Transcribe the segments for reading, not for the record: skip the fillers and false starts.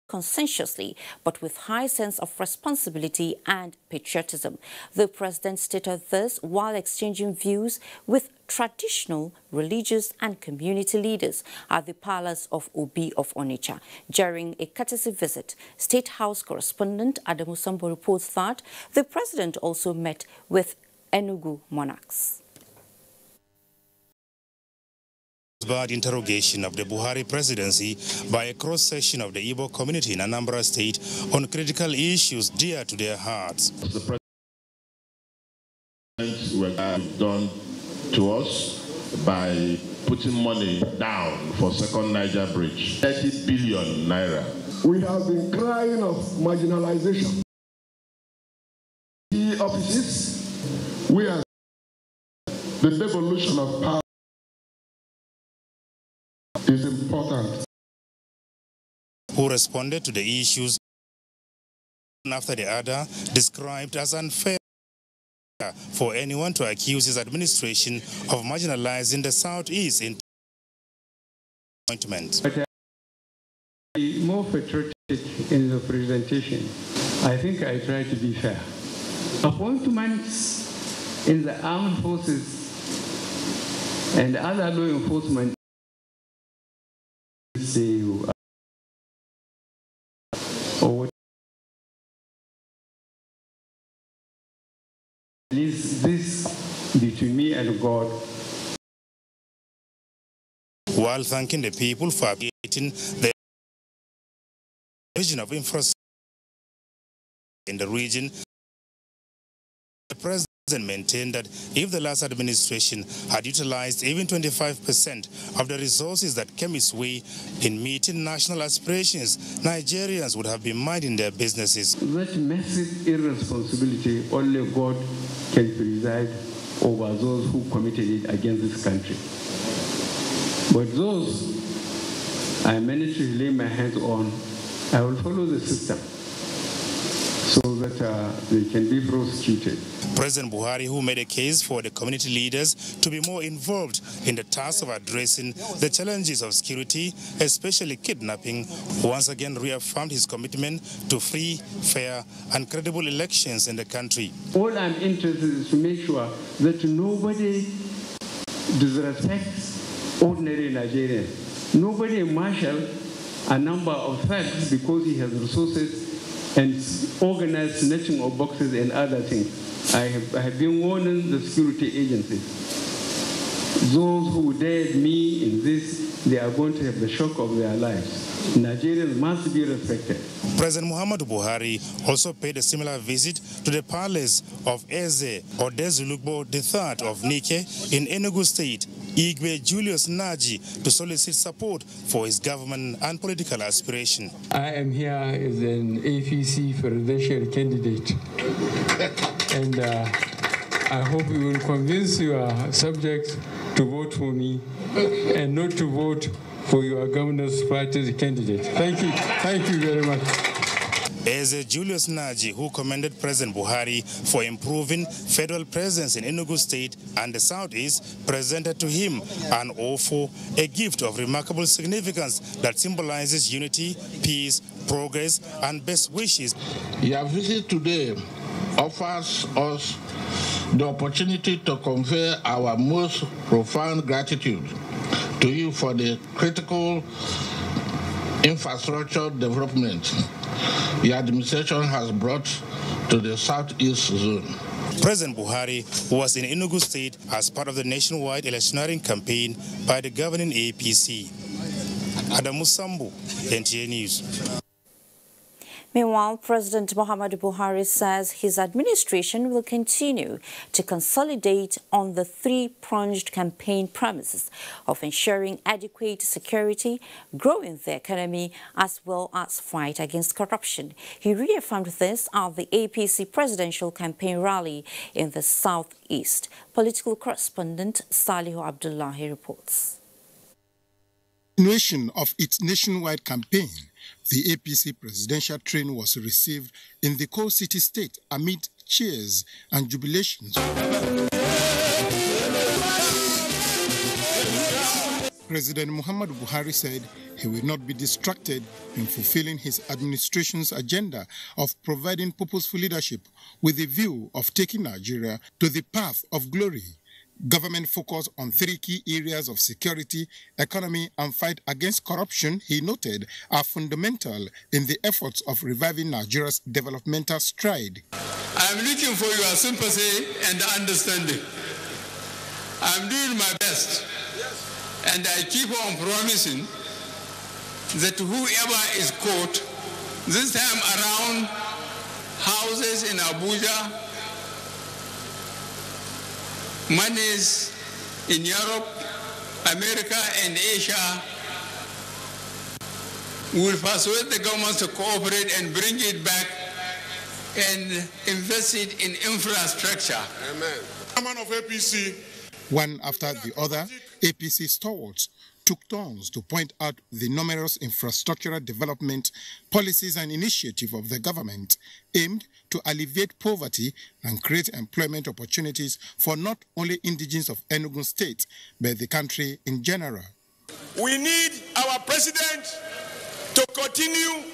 conscientiously, but with high sense of responsibility and patriotism. The president stated this while exchanging views with traditional, religious and community leaders at the Palace of Obi of Onitsha. During a courtesy visit, State House correspondent Adamu Sambo reports that the president also met with Enugu monarchs. Barred interrogation of the Buhari presidency by a cross-section of the Igbo community in Anambra State on critical issues dear to their hearts. The president were done to us by putting money down for second Niger bridge, 30 billion naira. We have been crying of marginalization. The offices, we are the devolution of power is important. Who responded to the issues after the other, described as unfair for anyone to accuse his administration of marginalizing the Southeast in appointment. More patriotic in the presentation. I think I try to be fair. Appointments in the armed forces and other law enforcement say or at least this between me and God. While thanking the people for creating the vision of infrastructure in the region, the president maintained that if the last administration had utilized even 25% of the resources that came its way in meeting national aspirations, Nigerians would have been minding their businesses. That massive irresponsibility, only God can preside over those who committed it against this country. But those I managed to lay my hands on, I will follow the system so that they can be prosecuted. President Buhari, who made a case for the community leaders to be more involved in the task of addressing the challenges of security, especially kidnapping, once again reaffirmed his commitment to free, fair and credible elections in the country. All I'm interested in is to make sure that nobody disrespects ordinary Nigerians. Nobody marshal a number of thugs because he has resources and organized snatching of boxes and other things. I have been warning the security agencies. Those who dared me in this, they are going to have the shock of their lives. Nigerians must be respected. President Muhammadu Buhari also paid a similar visit to the palace of Eze Odezulugbo III of Nike in Enugu State, Igwe Julius Naji, to solicit support for his government and political aspiration. I am here as an APC presidential candidate, and I hope you will convince your subjects to vote for me and not to vote for your governor's party's candidate. Thank you. Thank you very much. Eze Julius Naji, who commended President Buhari for improving federal presence in Enugu State and the Southeast, presented to him an offer, a gift of remarkable significance that symbolizes unity, peace, progress, and best wishes. Your visit today offers us the opportunity to convey our most profound gratitude to you for the critical infrastructure development your administration has brought to the Southeast zone. President Buhari was in Enugu State as part of the nationwide electioneering campaign by the governing APC. Adamu Sambu, NTA News. Meanwhile, President Muhammadu Buhari says his administration will continue to consolidate on the three-pronged campaign promises of ensuring adequate security, growing the economy, as well as fight against corruption. He reaffirmed this at the APC presidential campaign rally in the Southeast. Political correspondent Salihu Abdullahi reports. Continuation of its nationwide campaign, the APC presidential train was received in the Coal City state amid cheers and jubilations. President Muhammadu Buhari said he will not be distracted in fulfilling his administration's agenda of providing purposeful leadership with a view of taking Nigeria to the path of glory. Government focus on 3 key areas of security, economy, and fight against corruption, he noted, are fundamental in the efforts of reviving Nigeria's developmental stride. I am looking for your sympathy and understanding. I am doing my best, and I keep on promising that whoever is caught, this time around, houses in Abuja, monies in Europe, America, and Asia, will persuade the government to cooperate and bring it back and invest it in infrastructure. Amen. Chairman of APC. One after the other, APC stalwarts took turns to point out the numerous infrastructural development policies and initiatives of the government aimed to alleviate poverty and create employment opportunities for not only indigenes of Enugu State, but the country in general. We need our president to continue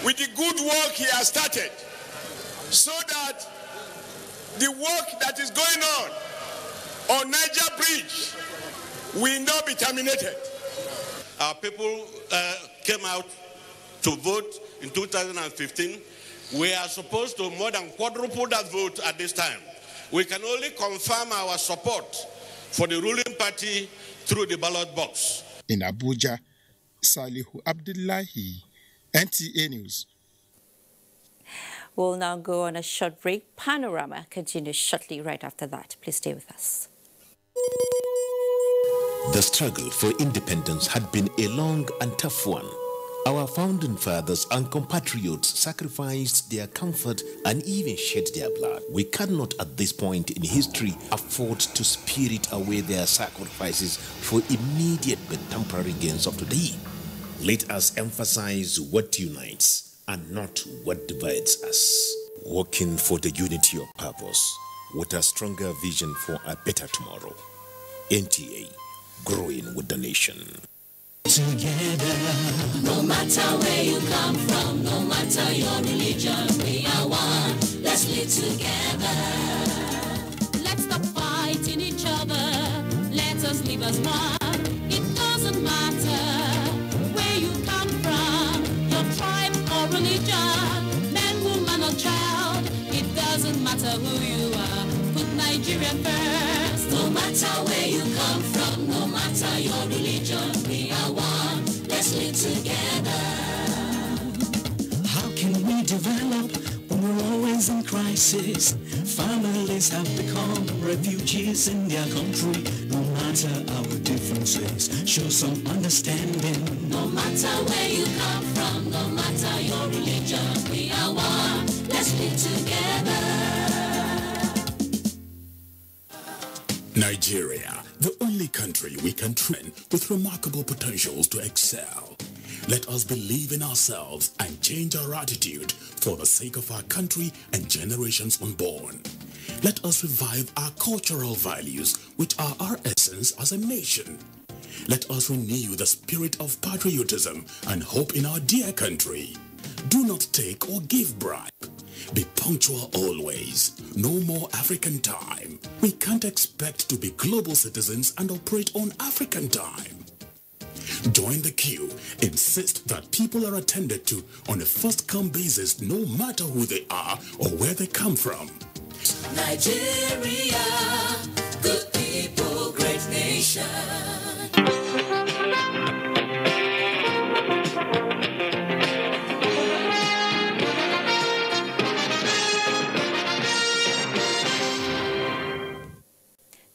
with the good work he has started, so that the work that is going on Niger Bridge will not be terminated. Our people came out to vote in 2015. We are supposed to more than quadruple that vote at this time. We can only confirm our support for the ruling party through the ballot box. In Abuja, Salihu Abdullahi, NTA News. We'll now go on a short break. Panorama continues shortly right after that. Please stay with us. The struggle for independence had been a long and tough one. Our founding fathers and compatriots sacrificed their comfort and even shed their blood. We cannot at this point in history afford to spirit away their sacrifices for immediate but temporary gains of today. Let us emphasize what unites and not what divides us. Working for the unity of purpose with a stronger vision for a better tomorrow. NTA, growing with the nation. Together, no matter where you come from, no matter your religion, we are one. Let's live together. Let's stop fighting each other. Let us live as one. It doesn't matter where you come from, your tribe or religion, man, woman or child. It doesn't matter who you are. Put Nigeria first. No matter where you come from, no matter your religion, we are one. Let's live together. How can we develop when we're always in crisis? Families have become refugees in their country. No matter our differences, show some understanding. No matter where you come from, no matter your religion, we are one. Let's live together. Nigeria, the only country we can train with remarkable potentials to excel. Let us believe in ourselves and change our attitude for the sake of our country and generations unborn. Let us revive our cultural values, which are our essence as a nation. Let us renew the spirit of patriotism and hope in our dear country. Do not take or give bribe. Be punctual always. No more African time. We can't expect to be global citizens and operate on African time. Join the queue. Insist that people are attended to on a first-come basis, no matter who they are or where they come from. Nigeria, good people, great nation.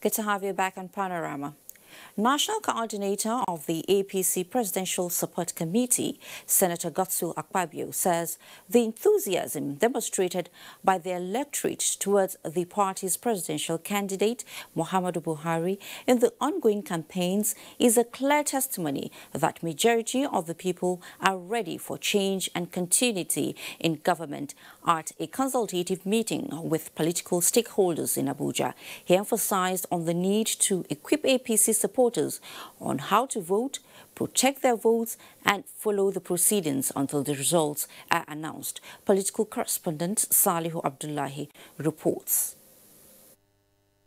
Good to have you back on Panorama. National Coordinator of the APC Presidential Support Committee, Senator Godswill Akpabio, says the enthusiasm demonstrated by the electorate towards the party's presidential candidate, Muhammadu Buhari, in the ongoing campaigns is a clear testimony that majority of the people are ready for change and continuity in government. At a consultative meeting with political stakeholders in Abuja, he emphasized on the need to equip APC support supporters on how to vote, protect their votes, and follow the proceedings until the results are announced. Political correspondent Salihu Abdullahi reports.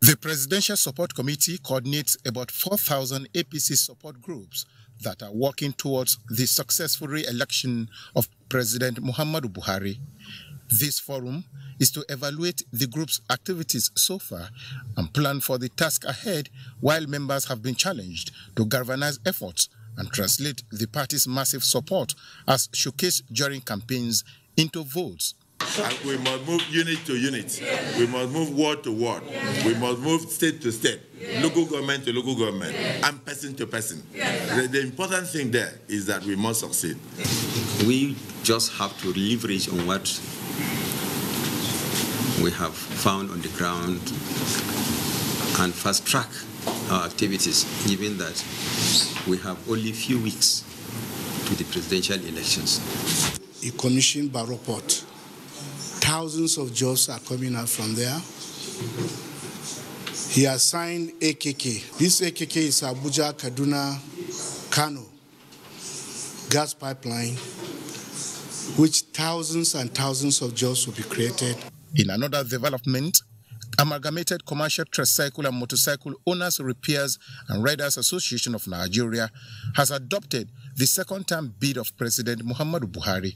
The Presidential Support Committee coordinates about 4,000 APC support groups that are working towards the successful re-election of President Muhammadu Buhari. This forum is to evaluate the group's activities so far and plan for the task ahead, while members have been challenged to galvanize efforts and translate the party's massive support as showcased during campaigns into votes. And we must move unit to unit. We must move ward to ward. We must move state to state, local government to local government, and person to person. The important thing there is that we must succeed. We just have to leverage on what we have found on the ground and fast track our activities, given that we have only a few weeks to the presidential elections. He commissioned by report. Thousands of jobs are coming out from there. He assigned AKK. This AKK is Abuja, Kaduna, Kano gas pipeline, which thousands and thousands of jobs will be created. In another development, Amalgamated Commercial Tricycle and Motorcycle Owners, Repairs and Riders Association of Nigeria has adopted the second-term bid of President Muhammadu Buhari.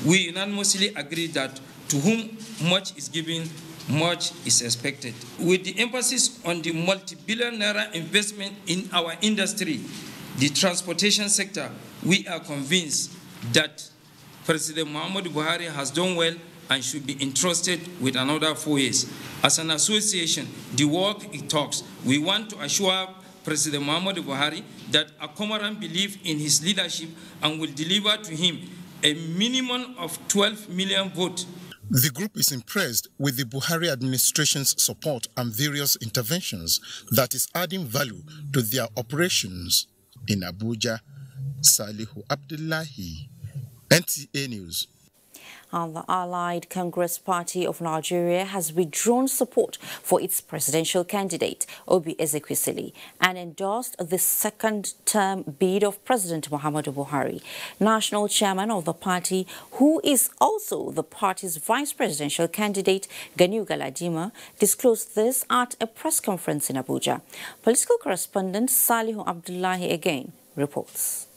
We unanimously agree that to whom much is given, much is expected. With the emphasis on the multi-billion naira investment in our industry, the transportation sector, we are convinced that President Muhammadu Buhari has done well and should be entrusted with another 4 years. As an association, the work it talks, we want to assure President Muhammadu Buhari that a Comoran believes in his leadership and will deliver to him a minimum of 12 million votes. The group is impressed with the Buhari administration's support and various interventions that is adding value to their operations. In Abuja, Salihu Abdullahi, NTA News. And the Allied Congress Party of Nigeria has withdrawn support for its presidential candidate, Obi Ezekwesili, and endorsed the second-term bid of President Muhammadu Buhari. National chairman of the party, who is also the party's vice presidential candidate, Ganiu Galadima, disclosed this at a press conference in Abuja. Political correspondent Salihu Abdullahi again reports.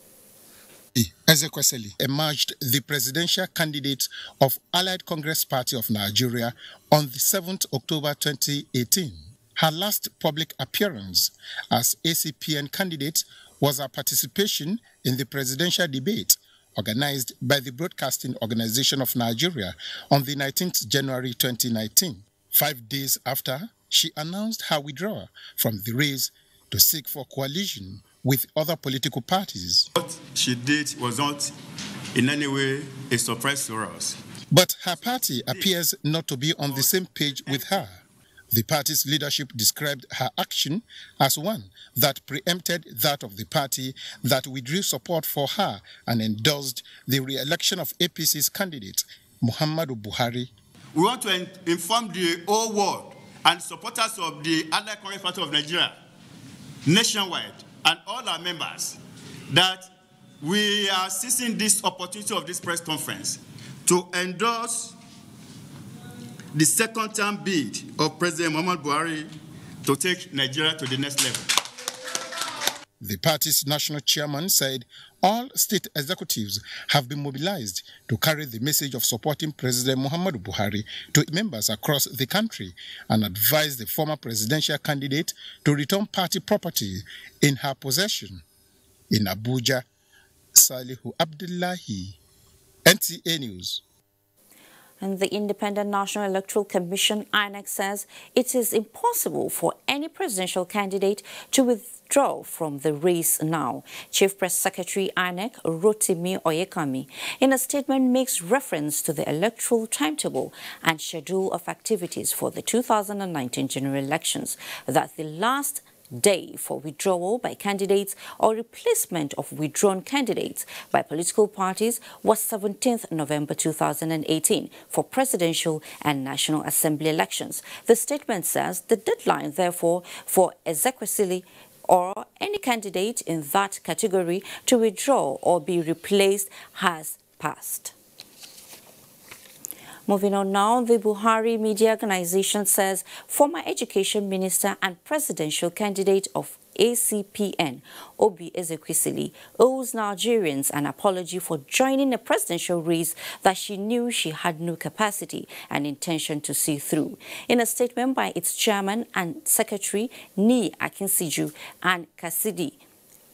Ezekwesili emerged the presidential candidate of Allied Congress Party of Nigeria on the 7th October 2018. Her last public appearance as ACPN candidate was her participation in the presidential debate organized by the Broadcasting Organization of Nigeria on the 19th January 2019. 5 days after, she announced her withdrawal from the race to seek for coalition with other political parties. What she did was not in any way a surprise to us. But her party appears not to be on the same page with her. The party's leadership described her action as one that preempted that of the party that withdrew support for her and endorsed the re-election of APC's candidate, Muhammadu Buhari. We want to inform the whole world and supporters of the Allied Congress Party of Nigeria nationwide and all our members that we are seizing this opportunity of this press conference to endorse the second-term bid of President Muhammadu Buhari to take Nigeria to the next level. The party's national chairman said all state executives have been mobilized to carry the message of supporting President Muhammadu Buhari to members across the country and advised the former presidential candidate to return party property in her possession. In Abuja, Salihu Abdullahi, NTA News. And the Independent National Electoral Commission, INEC, says it is impossible for any presidential candidate to withdraw from the race now. Chief Press Secretary, INEC, Rotimi Oyekami, in a statement makes reference to the electoral timetable and schedule of activities for the 2019 general elections, that the last day for withdrawal by candidates or replacement of withdrawn candidates by political parties was 17th November 2018 for presidential and National Assembly elections. The statement says the deadline, therefore, for Ezekwesili or any candidate in that category to withdraw or be replaced has passed. Moving on now, the Buhari Media Organization says former Education Minister and presidential candidate of ACPN, Obi Ezekwesili, owes Nigerians an apology for joining a presidential race that she knew she had no capacity and intention to see through. In a statement by its chairman and secretary, Ni Akinsiju and Kasidi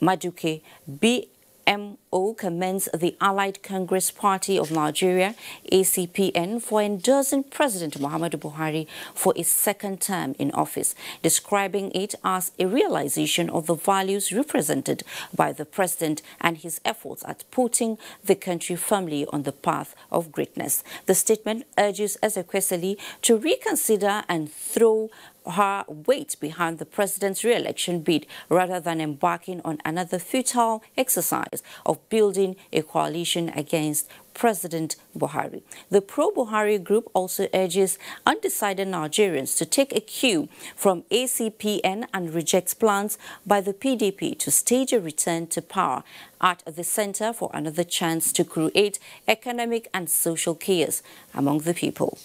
Maduke, BMO commends the Allied Congress Party of Nigeria, ACPN, for endorsing President Muhammadu Buhari for his second term in office, describing it as a realization of the values represented by the president and his efforts at putting the country firmly on the path of greatness. The statement urges Ezekwesili to reconsider and throw her weight behind the president's re-election bid rather than embarking on another futile exercise of building a coalition against President Buhari. The pro-Buhari group also urges undecided Nigerians to take a cue from ACPN and rejects plans by the PDP to stage a return to power at the center for another chance to create economic and social chaos among the people.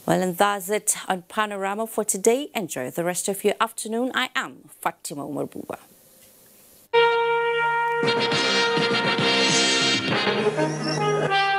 Well, and that's it on Panorama for today. Enjoy the rest of your afternoon. I am Fatima Umar Buba. Thank you.